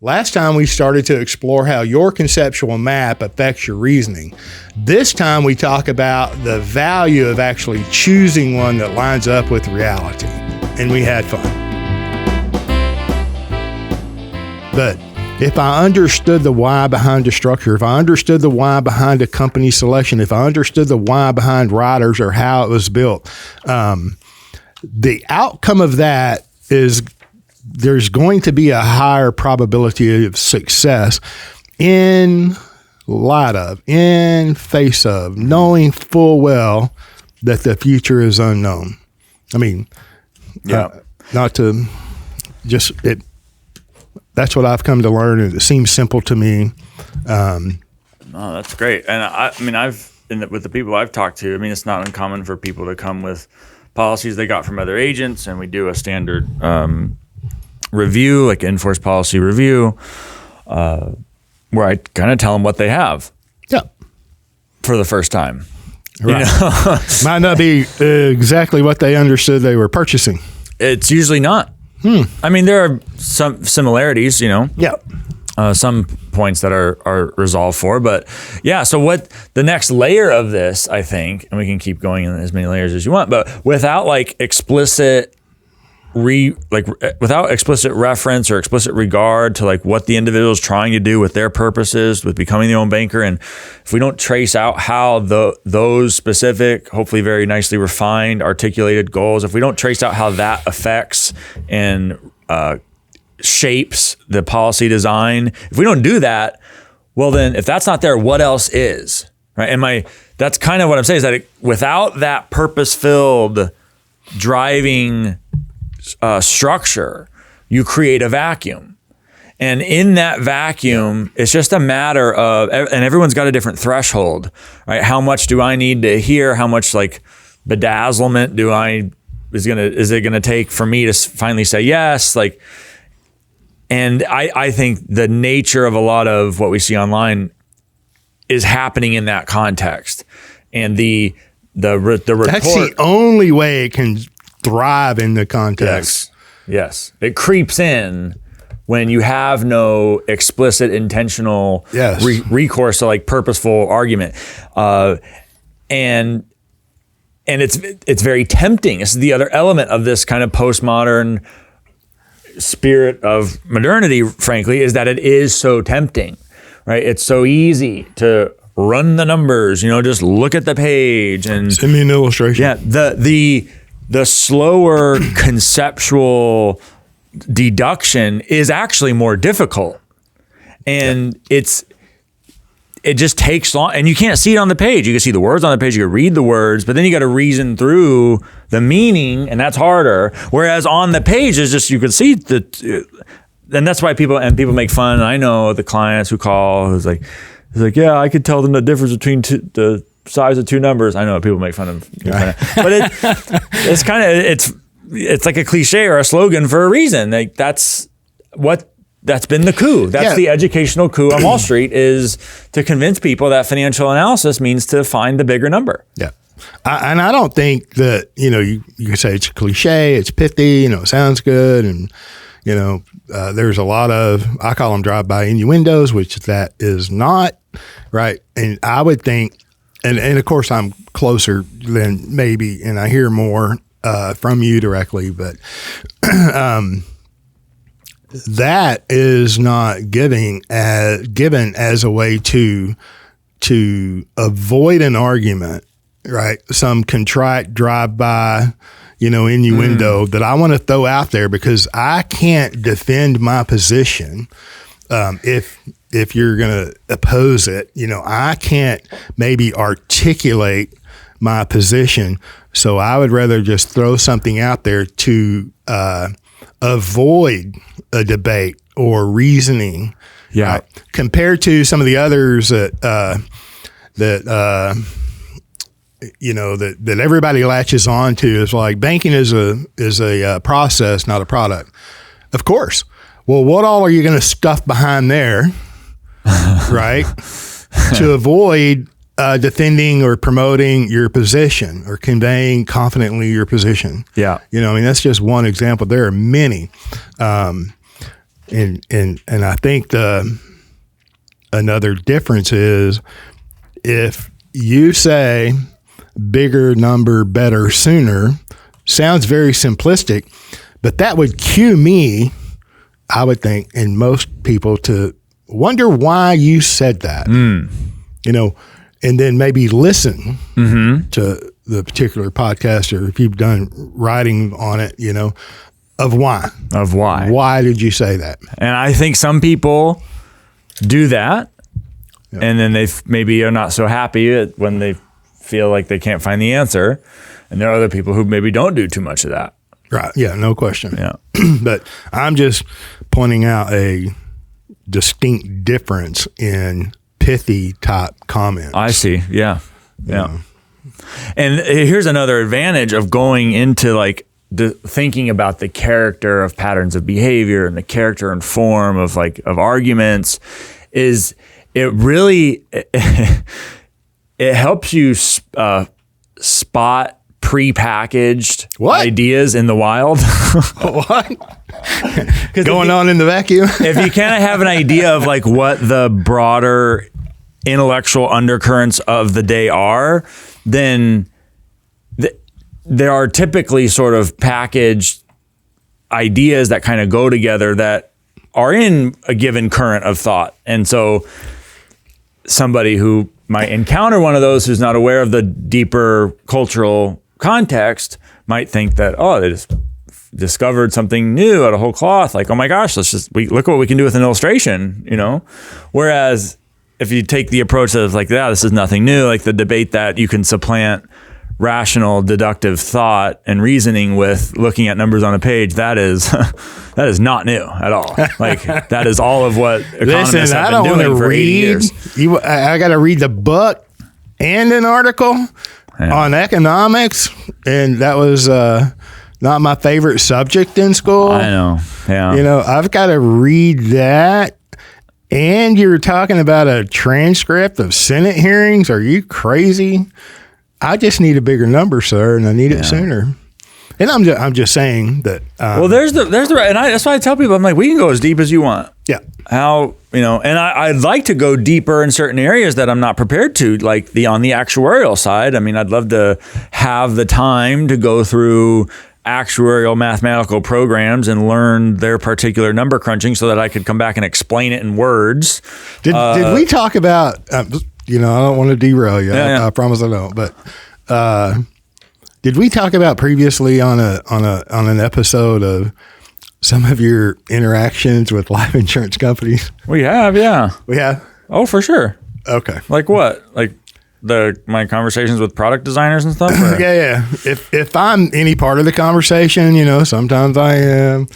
Last time we started to explore how your conceptual map affects your reasoning. This time we talk about the value of actually choosing one that lines up with reality. And we had fun. But if I understood the why behind a structure, if I understood the why behind a company selection, if I understood the why behind riders or how it was built, the outcome of that is there's going to be a higher probability of success in light of, in face of, knowing full well that the future is unknown. I mean, not to just, that's what I've come to learn, and it seems simple to me. No, that's great. And with the people I've talked to, it's not uncommon for people to come with policies they got from other agents, and we do a standard review, like enforced policy review, where I kind of tell them what they have. Yeah. For the first time. Right. Might not be exactly what they understood they were purchasing. It's usually not. There are some similarities, Yeah. Some points that are resolved for, but yeah. So what the next layer of this, I think, and we can keep going in as many layers as you want, but without explicit without explicit reference or explicit regard to what the individual is trying to do with their purposes, with becoming their own banker. And if we don't trace out how those specific, hopefully very nicely refined, articulated goals, if we don't trace out how that affects and shapes the policy design, if we don't do that, well then if that's not there, what else is? Right? And that's kind of what I'm saying, is that without that purpose-filled driving structure, you create a vacuum. And in that vacuum, it's just a matter of, and everyone's got a different threshold, right? How much do I need to hear? How much bedazzlement is it gonna take for me to finally say yes? And I think the nature of a lot of what we see online is happening in that context. And the report, that's the only way it can thrive in the context. Yes. It creeps in when you have no explicit, intentional recourse to purposeful argument. And it's very tempting. This is the other element of this kind of postmodern spirit of modernity, frankly, is that it is so tempting, right? It's so easy to run the numbers, just look at the page and send me an illustration. Yeah. The slower conceptual deduction is actually more difficult. And it just takes long, and you can't see it on the page. You can see the words on the page, you can read the words, but then you got to reason through the meaning, and that's harder. Whereas on the page is just, you can see and that's why people make fun. And I know the clients who call, who's like, yeah, I could tell them the difference between the size of two numbers. I know people make fun of, but it's kind of, it's like a cliche or a slogan for a reason. That's been the coup. That's the educational coup on Wall Street, is to convince people that financial analysis means to find the bigger number. Yeah. And I don't think that, you can say it's a cliche, it's pithy, it sounds good. And, there's a lot of, I call them drive-by innuendos, which that is not, right? And I would think, and of course I'm closer than maybe, and I hear more from you directly, but that is not given as a way to avoid an argument, right? Some contrite drive-by, innuendo that I want to throw out there because I can't defend my position if you're going to oppose it. I can't maybe articulate my position, so I would rather just throw something out there to avoid a debate or reasoning. Yeah. Right? Compared to some of the others that everybody latches on to, is like banking is a process, not a product. Of course. Well, what all are you going to stuff behind there, right? To avoid defending or promoting your position or conveying confidently your position. Yeah. That's just one example. There are many. And I think another difference is if you say bigger number, better, sooner, sounds very simplistic, but that would cue me, I would think, and most people to wonder why you said that, you know, and then maybe listen to the particular podcast, or if you've done writing on it, you know, of why. Why did you say that? And I think some people do that, and then they maybe are not so happy when they feel like they can't find the answer. And there are other people who maybe don't do too much of that. Right. Yeah, no question. Yeah. But I'm just pointing out a distinct difference in pithy type comments. I see. Yeah. Yeah. And here's another advantage of going into like thinking about the character of patterns of behavior and the character and form of arguments is it really, it helps you spot prepackaged ideas in the wild. What? Going on in the vacuum? If you kind of have an idea of like what the broader intellectual undercurrents of the day are, then there are typically sort of packaged ideas that kind of go together that are in a given current of thought. And so somebody who might encounter one of those who's not aware of the deeper cultural context might think that, oh, they just discovered something new out of whole cloth. Like, oh my gosh, look what we can do with an illustration, you know? Whereas if you take the approach of like, yeah, this is nothing new, like the debate that you can supplant rational deductive thought and reasoning with looking at numbers on a page, that is not new at all. Like that is all of what economists have been doing for 80 years. I got to read the book and an article on economics, and that was not my favorite subject in school. I know. Yeah. You know, I've got to read that. And you're talking about a transcript of Senate hearings? Are you crazy? I just need a bigger number, sir, and I need it sooner. And I'm just saying that. Well, there's the and that's why I tell people, I'm like, we can go as deep as you want. Yeah. How, you know, and I'd like to go deeper in certain areas that I'm not prepared to, like on the actuarial side. I mean, I'd love to have the time to go through actuarial mathematical programs and learn their particular number crunching so that I could come back and explain it in words. Did we talk about? You know, I don't want to derail you. I promise I don't. But did we talk about previously on an episode of some of your interactions with life insurance companies? We have, yeah. We have? Oh, for sure. Okay. Like what? Like my conversations with product designers and stuff? Yeah. If I'm any part of the conversation, you know, sometimes I am.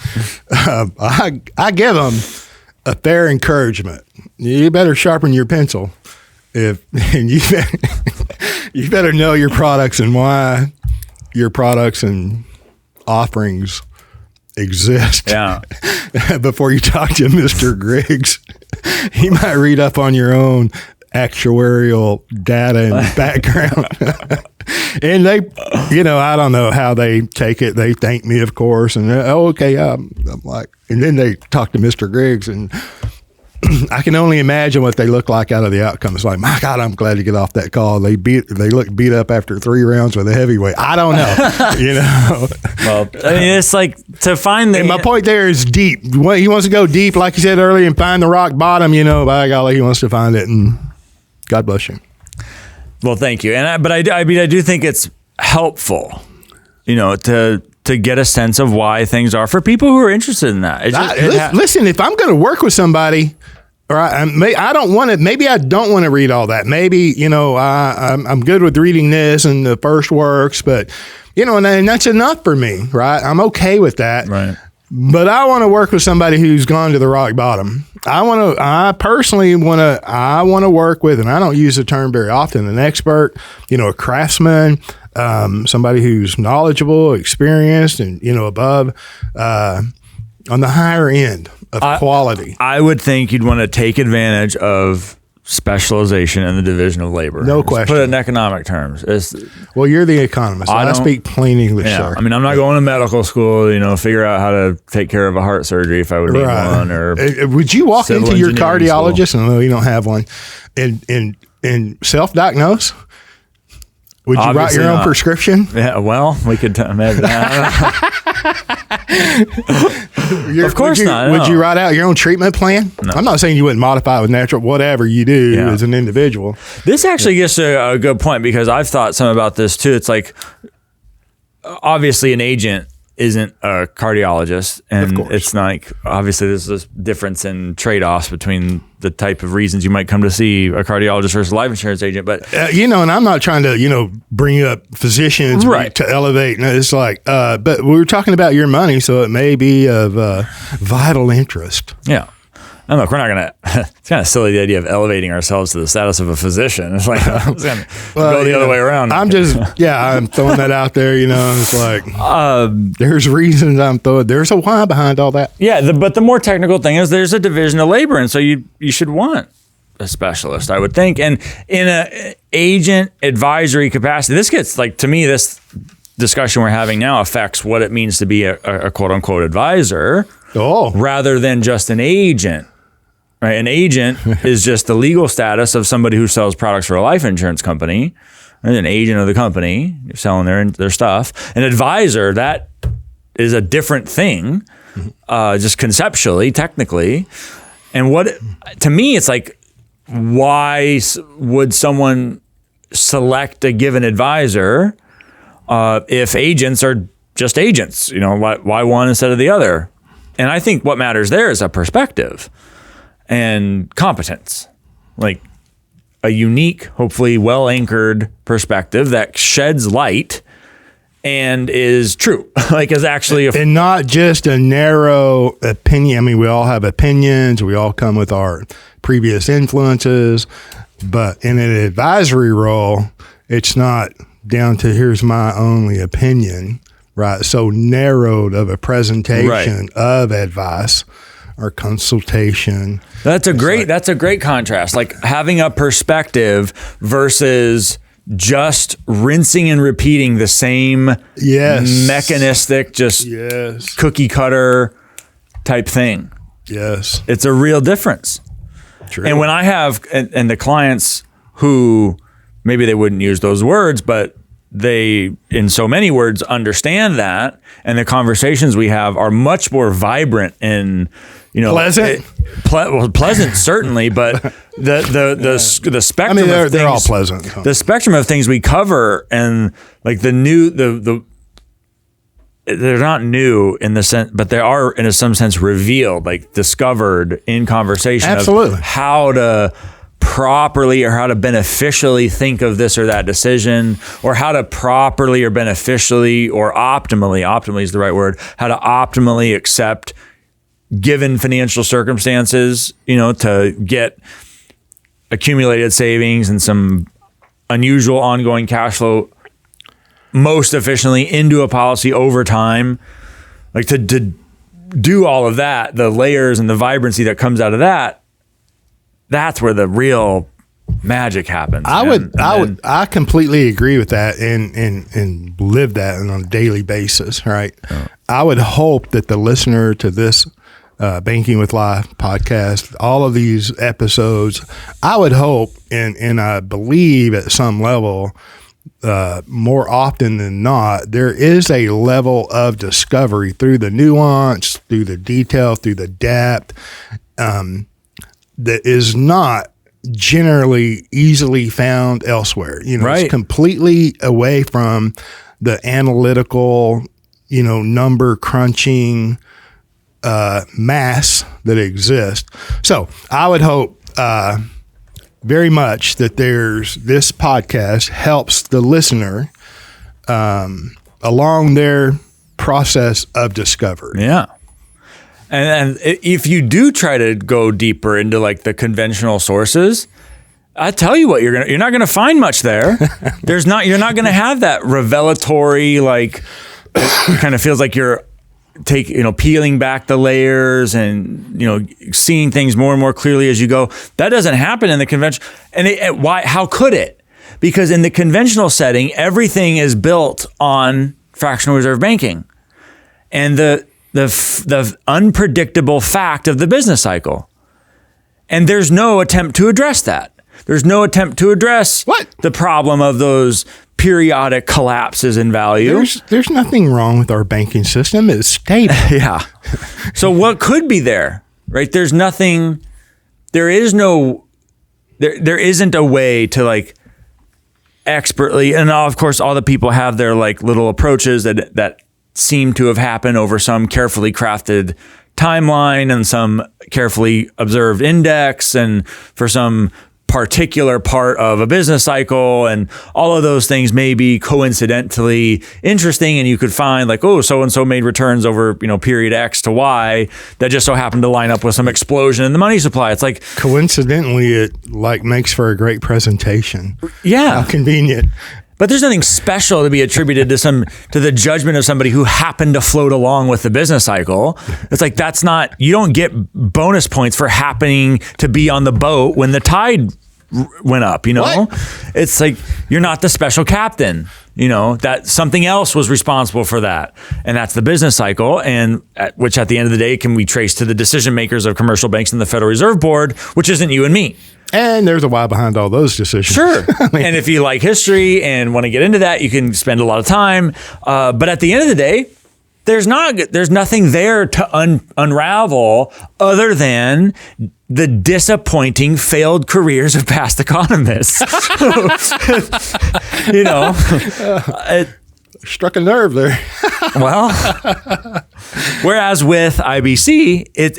I give them a fair encouragement. You better sharpen your pencil. You better know your products and why your products and offerings exist. Yeah. Before you talk to Mr. Griggs, he might read up on your own actuarial data and background. And they, you know, I don't know how they take it. They thank me, of course, and okay, I'm like, and then they talk to Mr. Griggs, and I can only imagine what they look like out of the outcome. It's like, my God, I'm glad to get off that call. They look beat up after 3 rounds with a heavyweight. I don't know, you know. Well, I mean, it's like to find the. And my point there is deep. He wants to go deep, like you said earlier, and find the rock bottom. You know, by golly, he wants to find it, and God bless you. Well, thank you. But I do think it's helpful, you know, to get a sense of why things are for people who are interested in that. Listen, if I'm going to work with somebody, or I don't want to. Maybe I don't want to read all that. Maybe, you know, I'm good with reading this and the first works, but you know, and that's enough for me, right? I'm okay with that. Right. But I want to work with somebody who's gone to the rock bottom. I personally want to work with, and I don't use the term very often, an expert, you know, a craftsman, somebody who's knowledgeable, experienced, and, you know, above, on the higher end of quality. I would think you'd want to take advantage of specialization and the division of labor. No Just question. put it in economic terms. Well, you're the economist. So I speak plain English, sir. I mean, I'm not going to medical school, figure out how to take care of a heart surgery if I would need one. Or would you walk into your cardiologist, and you don't have one, and self-diagnose? Would you write your own prescription? Yeah, well, we could imagine that. Of course not. Would you write out your own treatment plan? No. I'm not saying you wouldn't modify it with natural, whatever you do as an individual. This actually gets to a good point, because I've thought some about this too. It's like, obviously an agent isn't a cardiologist, and it's like, obviously there's this difference in trade-offs between the type of reasons you might come to see a cardiologist versus a life insurance agent. But and I'm not trying to bring up physicians to elevate. No, it's like, but we were talking about your money, so it may be of vital interest. Yeah. And look, we're not going to, it's kind of silly, the idea of elevating ourselves to the status of a physician. It's like, it's going to go the other way around. I'm throwing that out there, it's like, there's reasons there's a why behind all that. Yeah. But the more technical thing is there's a division of labor. And so you should want a specialist, I would think. And in a agent advisory capacity, this gets like, to me, this discussion we're having now affects what it means to be a quote unquote advisor rather than just an agent. Right, an agent is just the legal status of somebody who sells products for a life insurance company. Right? An agent of the company, you're selling their stuff. An advisor, that is a different thing, just conceptually, technically. And to me, it's like, why would someone select a given advisor if agents are just agents? Why one instead of the other? And I think what matters there is a perspective and competence, like a unique, hopefully well-anchored perspective that sheds light and is true, is actually and not just a narrow opinion. I mean, we all have opinions. We all come with our previous influences, but in an advisory role, it's not down to here's my only opinion, right? So narrowed of a presentation of advice or consultation. That's a great contrast. Like having a perspective versus just rinsing and repeating the same mechanistic, cookie cutter type thing. Yes. It's a real difference. True. And when I have, and the clients who maybe they wouldn't use those words, but they, in so many words, understand that, and the conversations we have are much more vibrant and, pleasant. Pleasant certainly, but the spectrum. I mean, they're all pleasant. The spectrum of things we cover, and like they're not new in the sense, but they are in some sense revealed, like discovered in conversation. Absolutely. Of how to properly or how to beneficially think of this or that decision, or how to properly or beneficially or optimally is the right word, how to optimally accept given financial circumstances, to get accumulated savings and some unusual ongoing cash flow most efficiently into a policy over time. Like to do all of that, the layers and the vibrancy that comes out of that, that's where the real magic happens. I completely agree with that and live that on a daily basis, right? Oh. I would hope that the listener to this Banking with Life podcast, all of these episodes, I would hope and I believe at some level, more often than not, there is a level of discovery through the nuance, through the detail, through the depth, that is not generally easily found elsewhere. It's completely away from the analytical, number crunching mass that exists. So I would hope very much that this podcast helps the listener along their process of discovery. Yeah. And if you do try to go deeper into like the conventional sources, I tell you what, you're not gonna find much there. You're not gonna have that revelatory, like it kind of feels like you're peeling back the layers and, seeing things more and more clearly as you go. That doesn't happen in the convention. And why? How could it? Because in the conventional setting, everything is built on fractional reserve banking and the unpredictable fact of the business cycle. And there's no attempt to address that. There's no attempt to address the problem of those periodic collapses in value. There's nothing wrong with our banking system. It's stable. Yeah. So what could be there, right? There isn't a way to expertly, and of course all the people have their little approaches that seem to have happened over some carefully crafted timeline and some carefully observed index and for some particular part of a business cycle, and all of those things may be coincidentally interesting, and you could find so-and-so made returns over period X to Y that just so happened to line up with some explosion in the money supply. It's coincidentally it makes for a great presentation. Yeah. How convenient. But there's nothing special to be attributed to the judgment of somebody who happened to float along with the business cycle. It's that's not, you don't get bonus points for happening to be on the boat when the tide went up, What? It's you're not the special captain, that something else was responsible for that. And that's the business cycle, and which at the end of the day can be traced to the decision makers of commercial banks and the Federal Reserve Board, which isn't you and me. And there's a why behind all those decisions. Sure. And if you like history and want to get into that, you can spend a lot of time. But at the end of the day, there's nothing there to unravel other than the disappointing failed careers of past economists. Struck a nerve there. Well, whereas with IBC, it's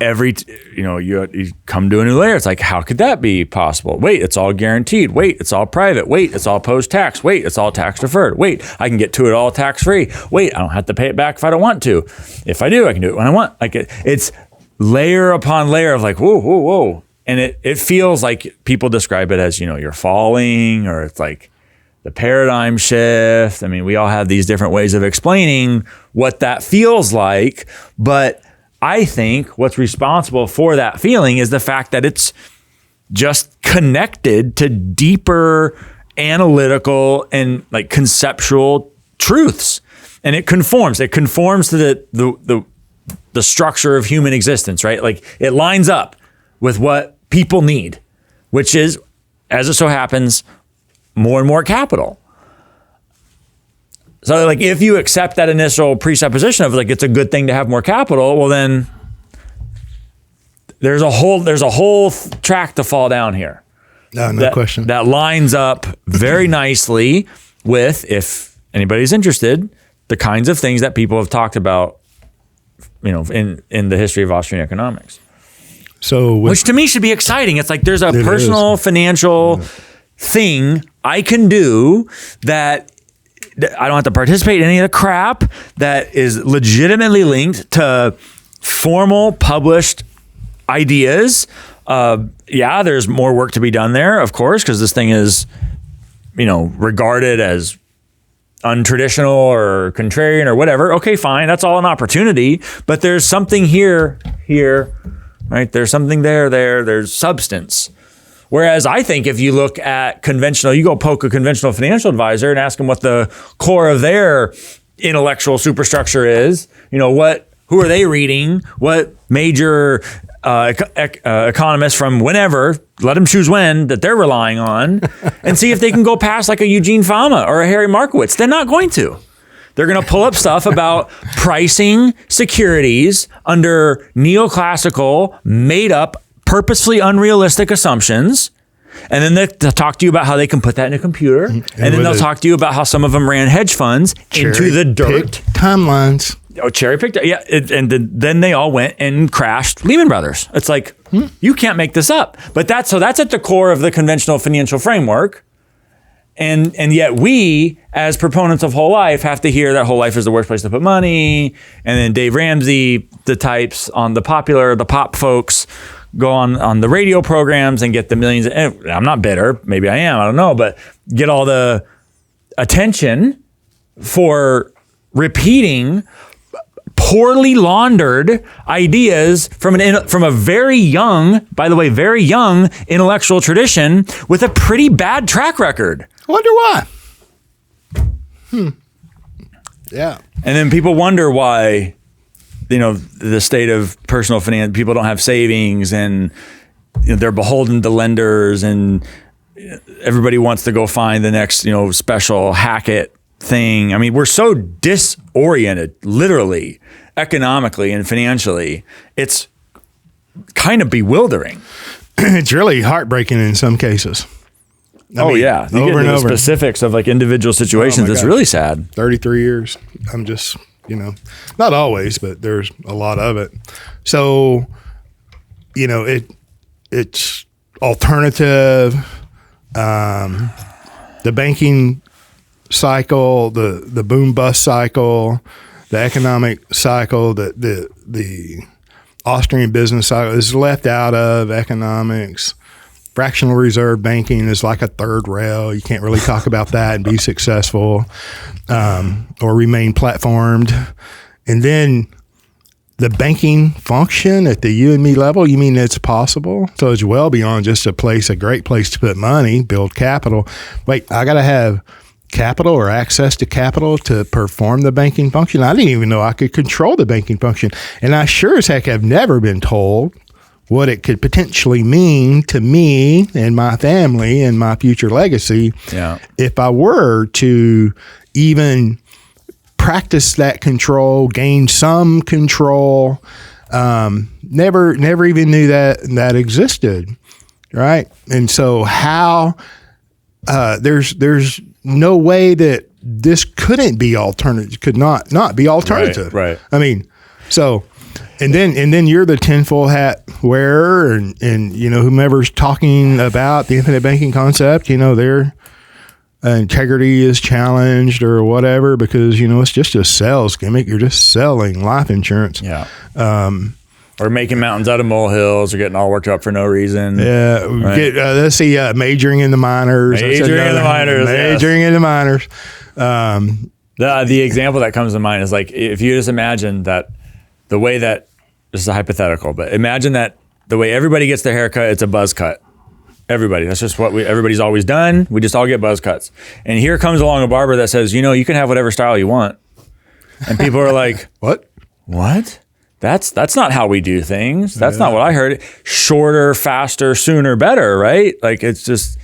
you come to a new layer. It's how could that be possible? Wait, it's all guaranteed. Wait, it's all private. Wait, it's all post-tax. Wait, it's all tax deferred. Wait, I can get to it all tax-free. Wait, I don't have to pay it back if I don't want to. If I do, I can do it when I want. It's layer upon layer of whoa. And it feels like people describe it as, you're falling, or it's the paradigm shift. I mean, we all have these different ways of explaining what that feels like, but I think what's responsible for that feeling is the fact that it's just connected to deeper analytical and conceptual truths. And it conforms to the structure of human existence, right? It lines up with what people need, which is, as it so happens, more and more capital. So if you accept that initial presupposition of it's a good thing to have more capital, well then there's a whole track to fall down here. No question. That lines up very nicely with, if anybody's interested, the kinds of things that people have talked about, in the history of Austrian economics. So which to me should be exciting. It's there's a personal financial thing I can do that I don't have to participate in any of the crap that is legitimately linked to formal published ideas. There's more work to be done there, of course, because this thing is, regarded as untraditional or contrarian or whatever. Okay, fine. That's all an opportunity, but there's something here, right? There's something there's substance. Whereas I think if you look at you go poke a conventional financial advisor and ask them what the core of their intellectual superstructure is, who are they reading? What major economists from whenever, let them choose when, that they're relying on, and see if they can go past a Eugene Fama or a Harry Markowitz. They're not going to. They're going to pull up stuff about pricing securities under neoclassical, made up, purposefully unrealistic assumptions, and then they'll talk to you about how they can put that in a computer, and then they'll talk to you about how some of them ran hedge funds into the dirt. Timelines. Oh, cherry-picked. Yeah, and then they all went and crashed Lehman Brothers. It's you can't make this up. But that's at the core of the conventional financial framework. And yet we, as proponents of whole life, have to hear that whole life is the worst place to put money. And then Dave Ramsey, the types on the pop folks, go on the radio programs and get the millions. And I'm not bitter. Maybe I am. I don't know. But get all the attention for repeating poorly laundered ideas from a very young, by the way, very young intellectual tradition with a pretty bad track record. I wonder why. Yeah. And then people wonder why, the state of personal finance, people don't have savings, and they're beholden to lenders, and everybody wants to go find the next, special Hackett thing. I mean, we're so disoriented, literally, economically and financially. It's kind of bewildering. It's really heartbreaking in some cases. I mean, yeah. You over get and the over. Specifics of like individual situations. It's really sad. 33 years. I'm just, not always, but there's a lot of it. So, it's alternative, the banking cycle, the boom bust cycle, the economic cycle, the Austrian business cycle is left out of economics. Fractional reserve banking is like a third rail. You can't really talk about that and be successful or remain platformed. And then the banking function at the you and me level, you mean it's possible? So it's well beyond just a great place to put money, build capital. Wait, I got to have capital or access to capital to perform the banking function? I didn't even know I could control the banking function. And I sure as heck have never been told what it could potentially mean to me and my family and my future legacy if I were to even practice that control, gain some control. Never even knew that existed, right? And so how there's no way that this couldn't be alternative, could not be alternative. Right. I mean, so. And then you're the tinfoil hat wearer, and whomever's talking about the infinite banking concept, their integrity is challenged or whatever because it's just a sales gimmick. You're just selling life insurance. Yeah. Or making mountains out of molehills, or getting all worked up for no reason. Yeah. Right. Let's see. Majoring in the minors. Majoring in the minors. The example that comes to mind is like if you just imagine that. The way that, this is a hypothetical, but imagine that the way everybody gets their haircut, it's a buzz cut. Everybody. That's just what everybody's always done. We just all get buzz cuts. And here comes along a barber that says, you can have whatever style you want. And people are like, What? That's not how we do things. That's not what I heard. Shorter, faster, sooner, better, right? Like it's just...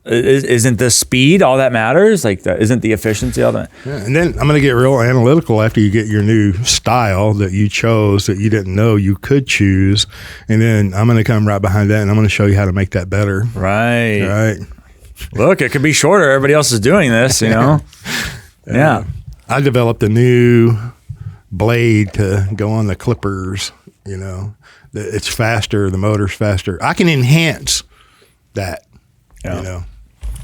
Isn't the speed all that matters? Like, isn't the efficiency all that? Yeah, and then I'm going to get real analytical after you get your new style that you chose that you didn't know you could choose. And then I'm going to come right behind that and I'm going to show you how to make that better. Right. Look, it could be shorter. Everybody else is doing this, Yeah. I developed a new blade to go on the clippers, It's faster. The motor's faster. I can enhance that,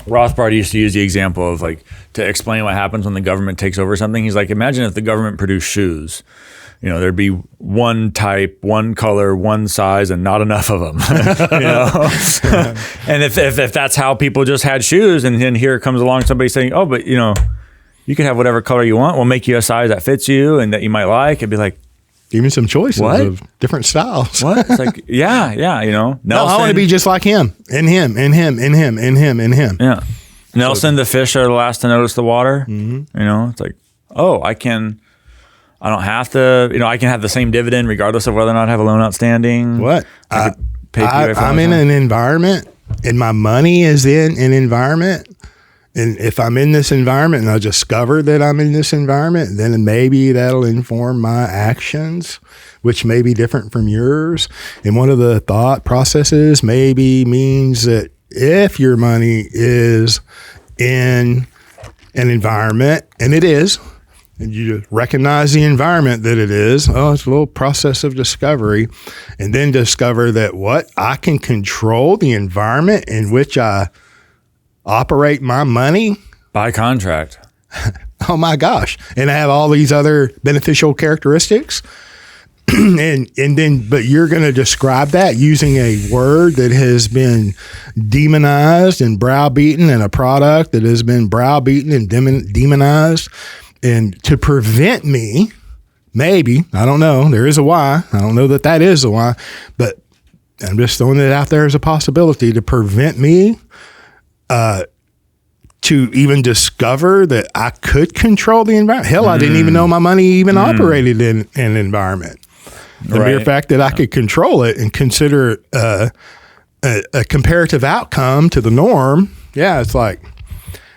Rothbard used to use the example of like to explain what happens when the government takes over something. He's like, imagine if the government produced shoes. There'd be one type, one color, one size, and not enough of them. And if that's how people just had shoes, and then here comes along somebody saying, oh, but you can have whatever color you want. We'll make you a size that fits you and that you might like. It'd be like, even some choices of different styles. What? It's like, yeah, Nelson. No, I want to be just like him, and him, and him, and him, and him, and him. Yeah. Nelson, the fish are the last to notice the water. Mm-hmm. It's like, I don't have to, I can have the same dividend regardless of whether or not I have a loan outstanding. What? I'm in an environment, and my money is in an environment. And if I'm in this environment and I discover that I'm in this environment, then maybe that'll inform my actions, which may be different from yours. And one of the thought processes maybe means that if your money is in an environment, and it is, and you recognize the environment that it is, it's a little process of discovery, and then discover that I can control the environment in which I operate my money by contract. Oh my gosh. And I have all these other beneficial characteristics. and then, but you're going to describe that using a word that has been demonized and browbeaten, and a product that has been browbeaten and demonized. And to prevent me, maybe, I don't know, there is a why. I don't know that is the why, but I'm just throwing it out there as a possibility to prevent me to even discover that I could control the environment. Hell, I didn't even know my money even operated in an environment. The mere fact that I could control it and consider a comparative outcome to the norm, it's like,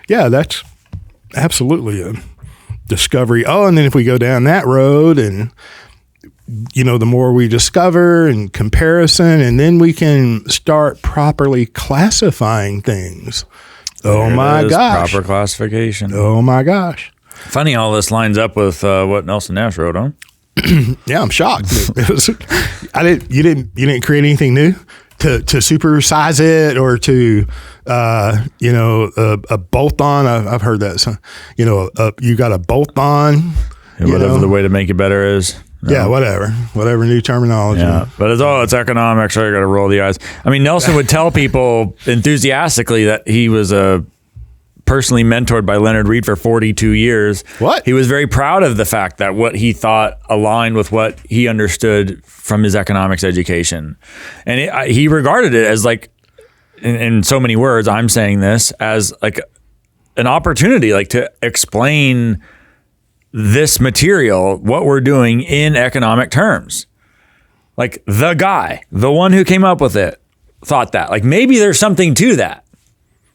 that's absolutely a discovery. Oh, and then if we go down that road and, the more we discover and comparison, and then we can start properly classifying things. Oh my gosh. Proper classification. Oh my gosh. Funny how this lines up with what Nelson Nash wrote, huh? Yeah, I'm shocked. You didn't create anything new to supersize it or to a bolt on. I've heard that. So, you got a bolt on. Whatever the way to make it better is. No. Yeah, whatever new terminology. Yeah, but it's economics. So I got to roll the eyes. I mean, Nelson would tell people enthusiastically that he was personally mentored by Leonard Reed for 42 years. What? He was very proud of the fact that what he thought aligned with what he understood from his economics education. And he regarded it as like, in so many words, I'm saying this, as like an opportunity, like to explain this material, what we're doing in economic terms. Like the one who came up with it thought that, like, maybe there's something to that,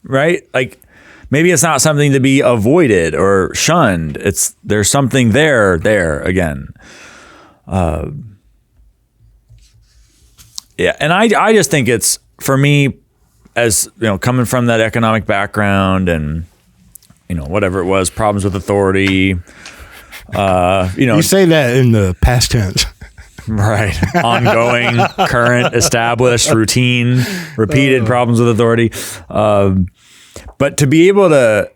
right? Like maybe it's not something to be avoided or shunned. There's something there again. And I just think it's, for me, as coming from that economic background and whatever it was, problems with authority. You say that in the past tense. Right. Ongoing, current, established, routine, repeated problems with authority. But to be able to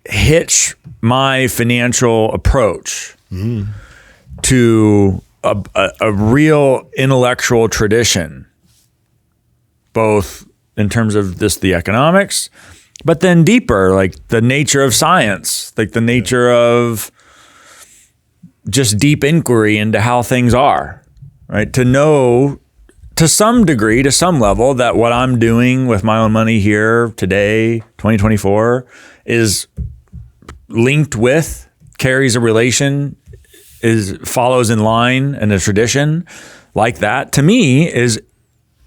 hitch my financial approach to a real intellectual tradition, both in terms of the economics, but then deeper, like the nature of science, like the nature of just deep inquiry into how things are, right? To know to some degree, to some level, that what I'm doing with my own money here today, 2024, is linked with, carries a relation, follows in line and a tradition like that. To me,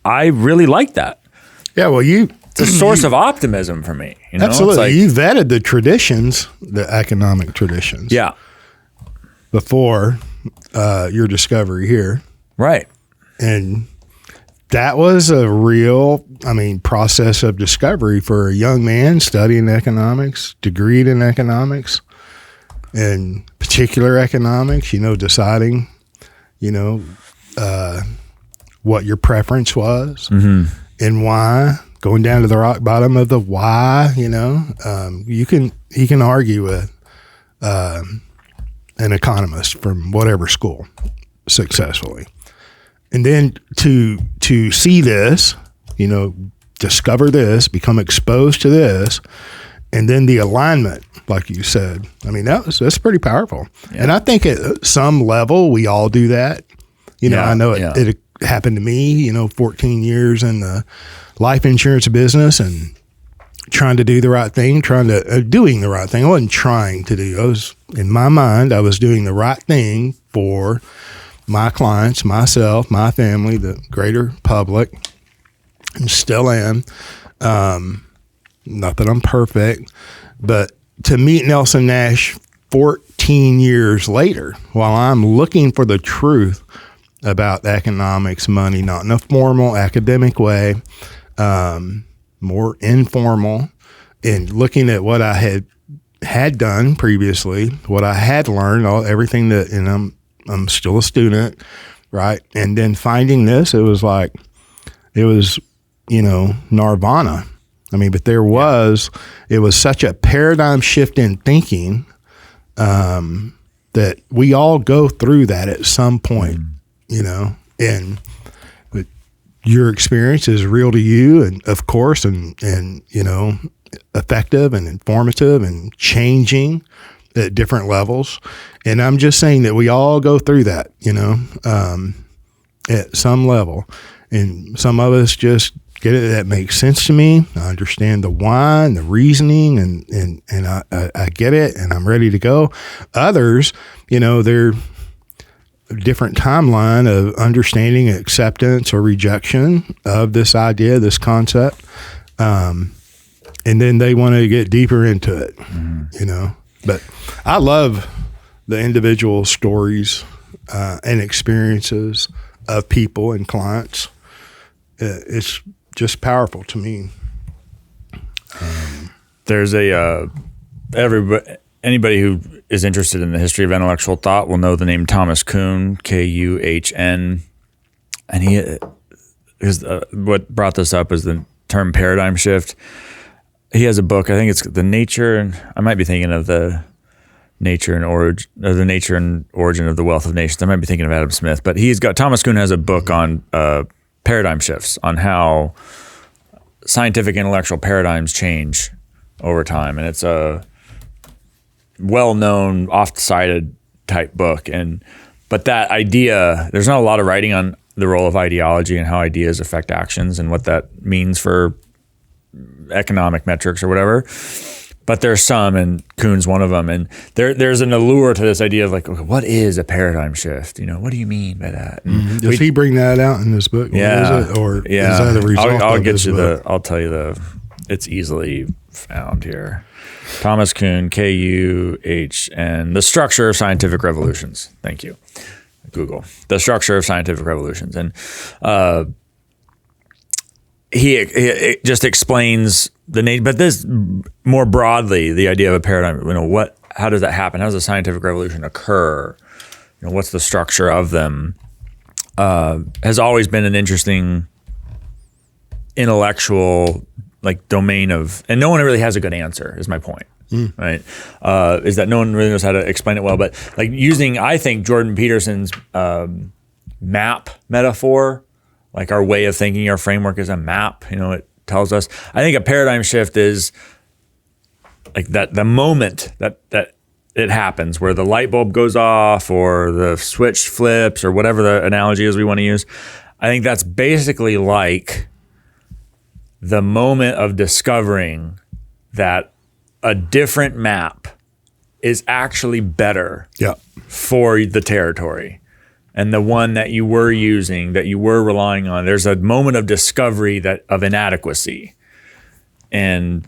I really like that. Yeah, well, it's a source of optimism for me. Absolutely. You vetted the traditions, the economic traditions. Yeah. Before your discovery here. Right. And that was a real, process of discovery for a young man studying economics, degreed in economics, and particular economics, deciding, what your preference was and why, going down to the rock bottom of the why, he can argue with an economist from whatever school successfully. And then to see this, discover this, become exposed to this, and then the alignment, like you said, that's pretty powerful. Yeah. And I think at some level we all do that. I know it happened to me, 14 years in the life insurance business and trying to do the right thing, doing the right thing. I wasn't trying to do. In my mind, I was doing the right thing for my clients, myself, my family, the greater public, and still am. Not that I'm perfect, but to meet Nelson Nash 14 years later, while I'm looking for the truth about economics, money, not in a formal academic way, more informal, and looking at what I had done previously, what I had learned, everything that, and I'm still a student, right? And then finding this, it was nirvana. But it was such a paradigm shift in thinking that we all go through that at some point, and your experience is real to you, and of course, and effective and informative and changing at different levels. And I'm just saying that we all go through that, at some level. And some of us just get it. That makes sense to me. I understand the why and the reasoning, and I get it, and I'm ready to go. Others, they're a different timeline of understanding acceptance or rejection of this idea, this concept. And then they want to get deeper into it, But I love the individual stories and experiences of people and clients. It's just powerful to me. There's anybody who is interested in the history of intellectual thought will know the name Thomas Kuhn, Kuhn, and he is what brought this up is the term paradigm shift. He has a book. I think it's the nature, and I might be thinking of the nature and origin, or the nature and origin of the wealth of nations. I might be thinking of Adam Smith, but Thomas Kuhn has a book on paradigm shifts, on how scientific intellectual paradigms change over time, and it's a well-known, oft-cited type book. But that idea, there's not a lot of writing on the role of ideology and how ideas affect actions and what that means for economic metrics or whatever. But there's some, and Kuhn's one of them. And there's an allure to this idea of like, okay, what is a paradigm shift? What do you mean by that? Does he bring that out in this book? Yeah. Is it? Or is that a result I'll of get this you book? I'll tell you it's easily found here. Thomas Kuhn, Kuhn, The Structure of Scientific Revolutions. Thank you. Google. The Structure of Scientific Revolutions. And he just explains the nature, but this more broadly, the idea of a paradigm, how does that happen? How does a scientific revolution occur? What's the structure of them? Has always been an interesting intellectual domain of, and no one really has a good answer, is my point. Right? Is that no one really knows how to explain it well, but using, I think, Jordan Peterson's map metaphor, our way of thinking, our framework is a map, it tells us. I think a paradigm shift is that the moment that it happens, where the light bulb goes off or the switch flips or whatever the analogy is we want to use. I think that's basically like the moment of discovering that a different map is actually better for the territory. And the one that you were using, that you were relying on, there's a moment of discovery of inadequacy. And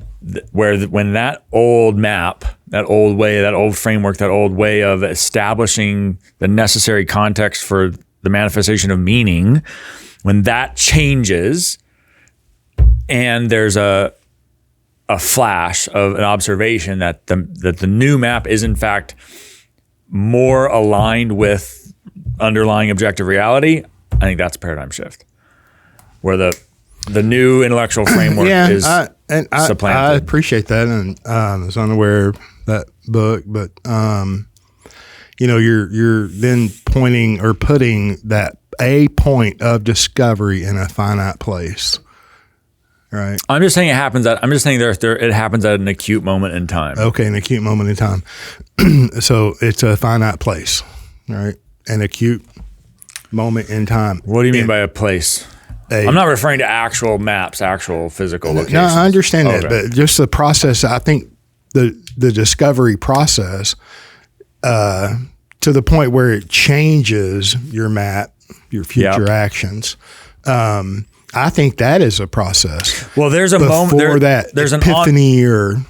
when that old map, that old way, that old framework, that old way of establishing the necessary context for the manifestation of meaning, when that changes and there's a flash of an observation that the new map is in fact more aligned with underlying objective reality, I think that's a paradigm shift, where the new intellectual framework is supplanted. I appreciate that, and I was unaware of that book, but you're then pointing or putting that a point of discovery in a finite place. Right. I'm just saying it happens it happens at an acute moment in time. Okay, an acute moment in time. So it's a finite place, right? An acute moment in time. What do you mean by a place? I'm not referring to actual maps, actual physical locations. No, I understand that, but just the process. I think the discovery process to the point where it changes your map, your future actions. I think that is a process. Well, there's a moment there's an epiphany or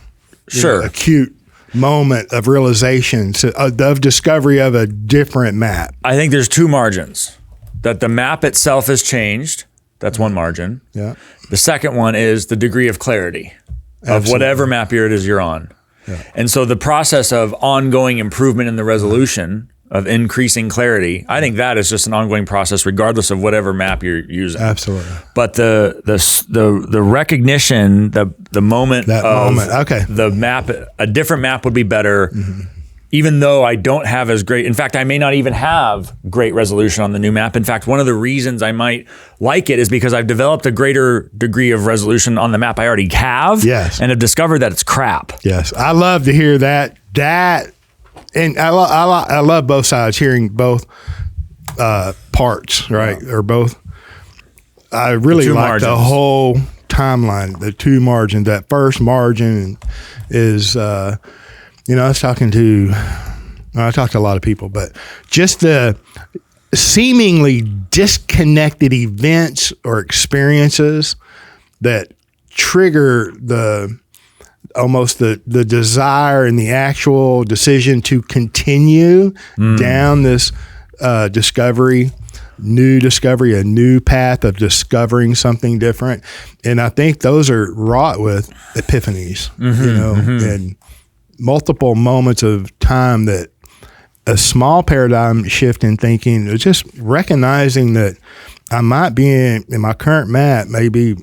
acute moment of realization, of discovery of a different map. I think there's two margins. That the map itself has changed. That's one margin. Yeah. The second one is the degree of clarity of whatever map you're on. Yeah. And so the process of ongoing improvement in the resolution of increasing clarity, I think that is just an ongoing process regardless of whatever map you're using. Absolutely. But the recognition, the moment the map, a different map would be better, even though I don't have as great, in fact, I may not even have great resolution on the new map. In fact, one of the reasons I might like it is because I've developed a greater degree of resolution on the map I already have, and have discovered that it's crap. Yes, I love to hear that. That and I love both sides, hearing both parts, right? Or both. I really like the whole timeline, the two margins. That first margin is, I talked to a lot of people, but just the seemingly disconnected events or experiences that trigger almost the desire and the actual decision to continue down this new discovery, a new path of discovering something different. And I think those are wrought with epiphanies, and multiple moments of time, that a small paradigm shift in thinking is just recognizing that I might be in my current map, maybe,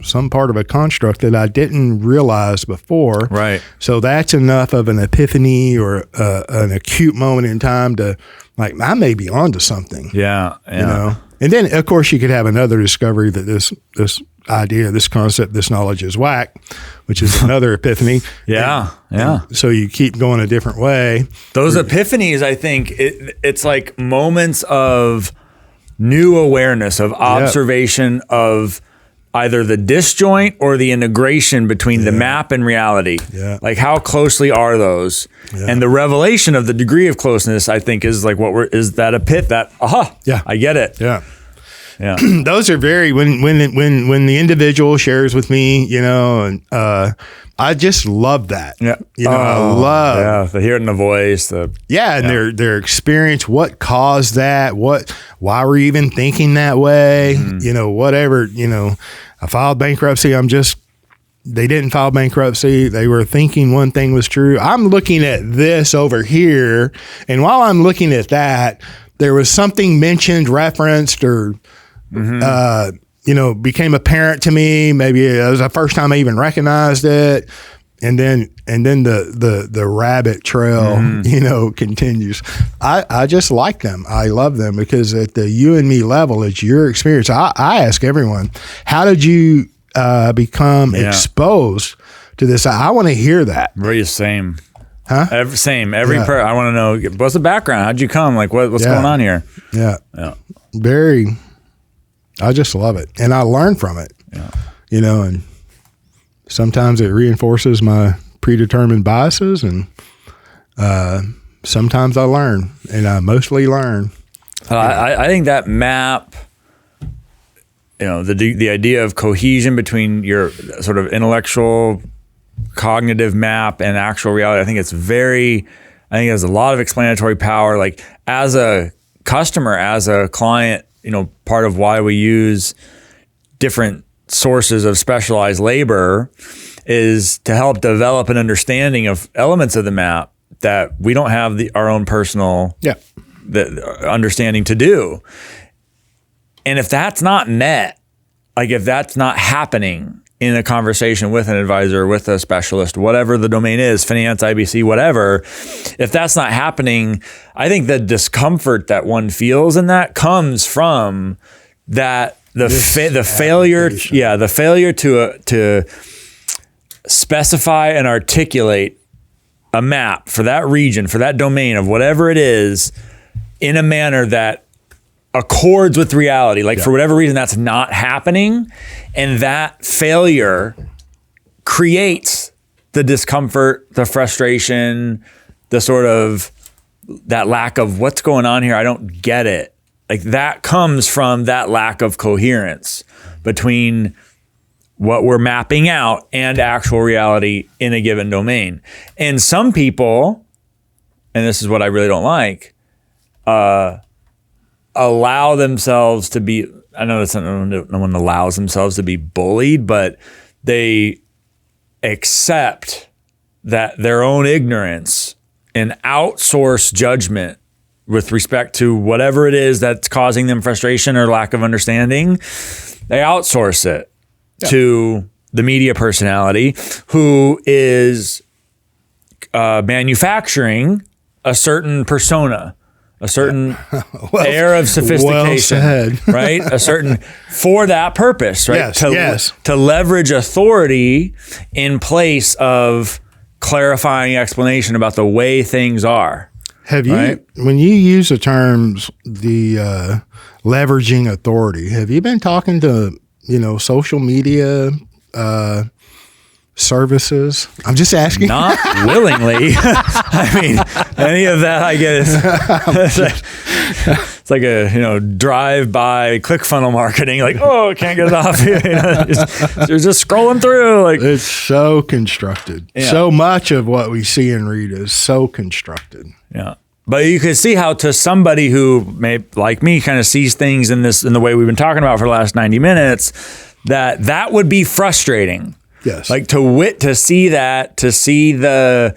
some part of a construct that I didn't realize before. Right. So that's enough of an epiphany or an acute moment in time to, like, I may be onto something. Yeah. And then, of course, you could have another discovery that this idea, this concept, this knowledge is whack, which is another epiphany. Yeah. And so you keep going a different way. Those epiphanies, I think it's like moments of new awareness, of observation of either the disjoint or the integration between the map and reality. Yeah. Like, how closely are those? Yeah. And the revelation of the degree of closeness, I think, is like is that a pit that, I get it. Yeah. Yeah. Those are very, when the individual shares with me, and I just love that. Yeah. I love the hearing the voice, and their experience, what caused that, why we're even thinking that way, whatever, I filed bankruptcy. They didn't file bankruptcy. They were thinking one thing was true. I'm looking at this over here. And while I'm looking at that, there was something mentioned, referenced, or, became apparent to me. Maybe it was the first time I even recognized it. And then the rabbit trail, continues. I just like them. I love them because at the you and me level, it's your experience. I ask everyone, how did you become exposed to this? I want to hear that. Very same. Huh? Every I want to know, what's the background? How'd you come? Like, what's going on here? Yeah. Very. I just love it, and I learn from it. Yeah. And sometimes it reinforces my predetermined biases, and sometimes I learn, and I mostly learn. I think that map, the idea of cohesion between your sort of intellectual, cognitive map and actual reality, I think it has a lot of explanatory power. Like, as a customer, as a client, part of why we use different sources of specialized labor is to help develop an understanding of elements of the map that we don't have our own personal understanding to do. And if that's not met, like, if that's not happening in a conversation with an advisor, with a specialist, whatever the domain is, finance, IBC, whatever, if that's not happening, I think the discomfort that one feels in that comes from that the failure to specify and articulate a map for that region, for that domain of whatever it is, in a manner that accords with reality. Like, for whatever reason, that's not happening. And that failure creates the discomfort, the frustration, the sort of that lack of what's going on here. I don't get it. Like, that comes from that lack of coherence between what we're mapping out and actual reality in a given domain. And some people, and this is what I really don't like, allow themselves to be, I know that's no one allows themselves to be bullied, but they accept that their own ignorance and outsource judgment with respect to whatever it is that's causing them frustration or lack of understanding. They outsource it to the media personality who is manufacturing a certain persona, a certain air of sophistication, right? A certain, for that purpose, right? To leverage authority in place of clarifying explanation about the way things are. Have you, when you use the terms, the leveraging authority, have you been talking to, social media services? I'm just asking. Not willingly. I mean, any of that I get it's like a drive-by ClickFunnels marketing. Like, oh, I can't get it off. You're just scrolling through. Like, it's so constructed. Yeah. So much of what we see and read is so constructed. Yeah. But you can see how to somebody who may, like me, kind of sees things in the way we've been talking about for the last 90 minutes, that would be frustrating. Yes. Like to see the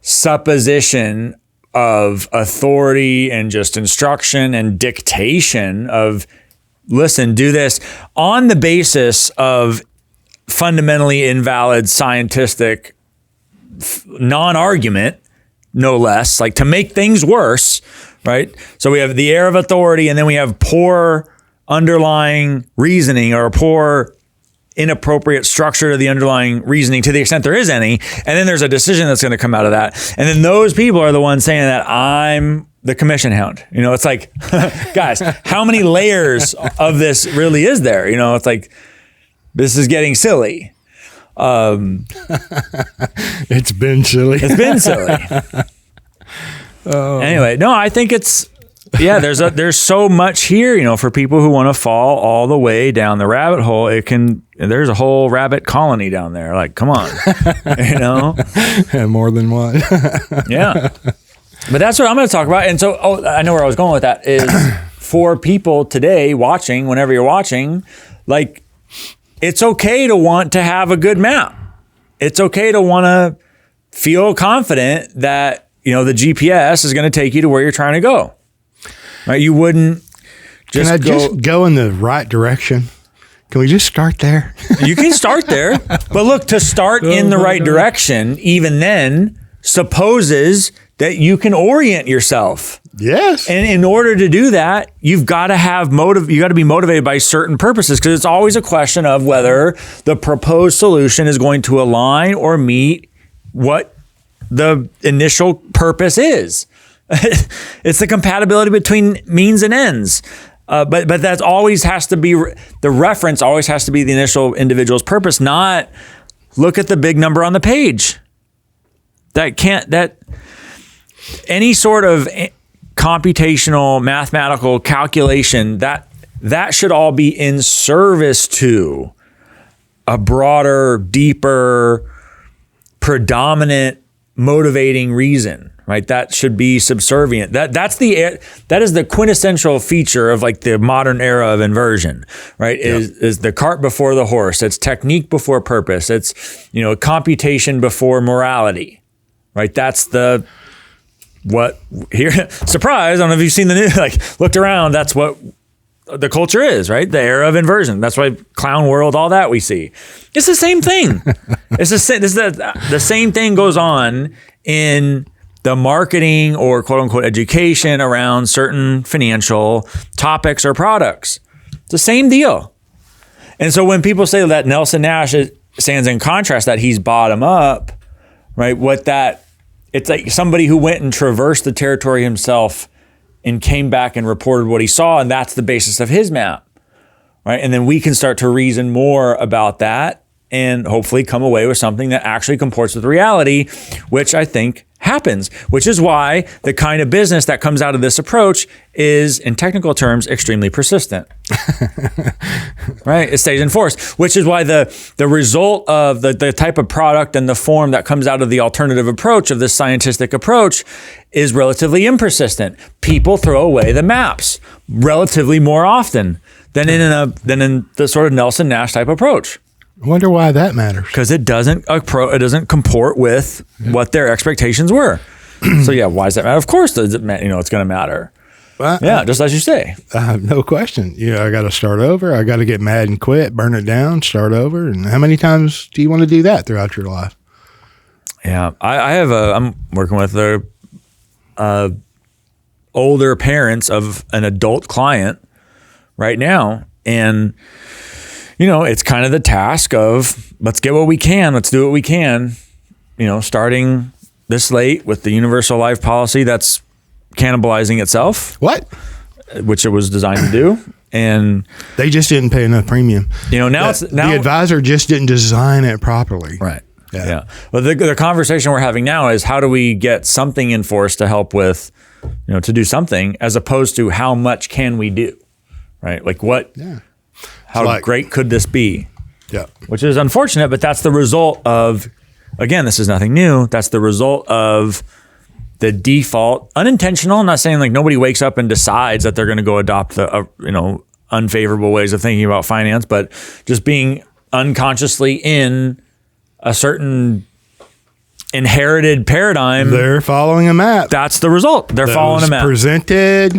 supposition of authority and just instruction and dictation of, listen, do this on the basis of fundamentally invalid scientific non-argument, no less, like to make things worse, right? So we have the air of authority, and then we have poor underlying reasoning or poor inappropriate structure to the underlying reasoning to the extent there is any. And then there's a decision that's going to come out of that. And then those people are the ones saying that I'm the commission hound. It's like, guys, how many layers of this really is there? It's like, this is getting silly. It's been silly. It's been silly. Anyway, no, I think there's so much here, for people who want to fall all the way down the rabbit hole. There's a whole rabbit colony down there. Like, come on, And more than one. Yeah. But that's what I'm going to talk about. And so, I know where I was going with that is for people today watching, whenever you're watching, like, it's okay to want to have a good map. It's okay to want to feel confident that, the GPS is going to take you to where you're trying to go. Right? You wouldn't just just go in the right direction? Can we just start there? You can start there. But look, to start in the right direction, even then, supposes that you can orient yourself. Yes. And in order to do that, you've got to have you got to be motivated by certain purposes, because it's always a question of whether the proposed solution is going to align or meet what the initial purpose is. It's the compatibility between means and ends. But that always has to be, the reference always has to be the initial individual's purpose, not look at the big number on the page. Any sort of computational mathematical calculation, that should all be in service to a broader, deeper, predominant, motivating reason, right? That should be subservient. That is the quintessential feature of like the modern era of inversion, right? Yep. Is the cart before the horse. It's technique before purpose. It's, computation before morality, right? That's what here, surprise, I don't know if you've seen the news, like looked around, that's what the culture is, right? The era of inversion. That's why clown world, all that we see. It's the same thing. The same thing goes on in the marketing or quote unquote education around certain financial topics or products. It's the same deal. And so when people say that Nelson Nash stands in contrast, that he's bottom up, right? It's like somebody who went and traversed the territory himself and came back and reported what he saw, and that's the basis of his map, right? And then we can start to reason more about that and hopefully come away with something that actually comports with reality, which I think happens, which is why the kind of business that comes out of this approach is, in technical terms, extremely persistent. Right? It stays in force, which is why the result of the type of product and the form that comes out of the alternative approach of this scientific approach is relatively impersistent. People throw away the maps relatively more often than in the sort of Nelson Nash type approach. I wonder why that matters. Because it doesn't comport with what their expectations were. So yeah, why does that matter? Of course, it's going to matter. Well, just as you say. No question. I got to start over. I got to get mad and quit, burn it down, start over. And how many times do you want to do that throughout your life? Yeah, I'm working with the older parents of an adult client right now, and it's kind of the task of let's get what we can, let's do what we can, starting this late with the universal life policy that's cannibalizing itself. What? Which it was designed to do. And they just didn't pay enough premium. The advisor just didn't design it properly. Right. Yeah. Well, the conversation we're having now is how do we get something in force to help with, to do something, as opposed to how much can we do, right? Like what? Yeah. How great could this be? Yeah. Which is unfortunate, but that's the result of. Again, this is nothing new. That's the result of the default, unintentional. I'm not saying like nobody wakes up and decides that they're going to go adopt the unfavorable ways of thinking about finance, but just being unconsciously in a certain inherited paradigm. They're following a map. That's the result. They're following a map. Presented,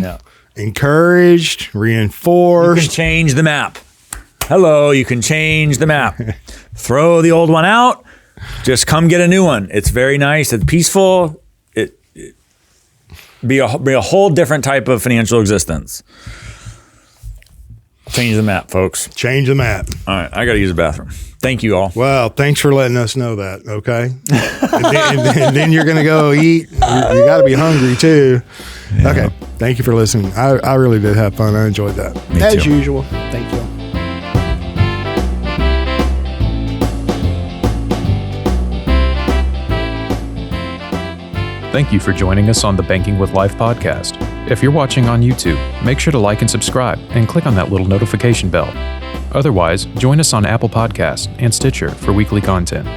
encouraged, reinforced. You can change the map. Hello, you can change the map. Throw the old one out. Just come get a new one. It's very nice. It's peaceful. It be a whole different type of financial existence. Change the map, folks. Change the map. All right, I got to use the bathroom. Thank you all. Well, thanks for letting us know that, okay? and then you're going to go eat. You got to be hungry, too. Yeah. Okay, thank you for listening. I really did have fun. I enjoyed that. Me As too. usual. Thank you. Thank you for joining us on the Banking with Life podcast. If you're watching on YouTube, make sure to like and subscribe and click on that little notification bell. Otherwise, join us on Apple Podcasts and Stitcher for weekly content.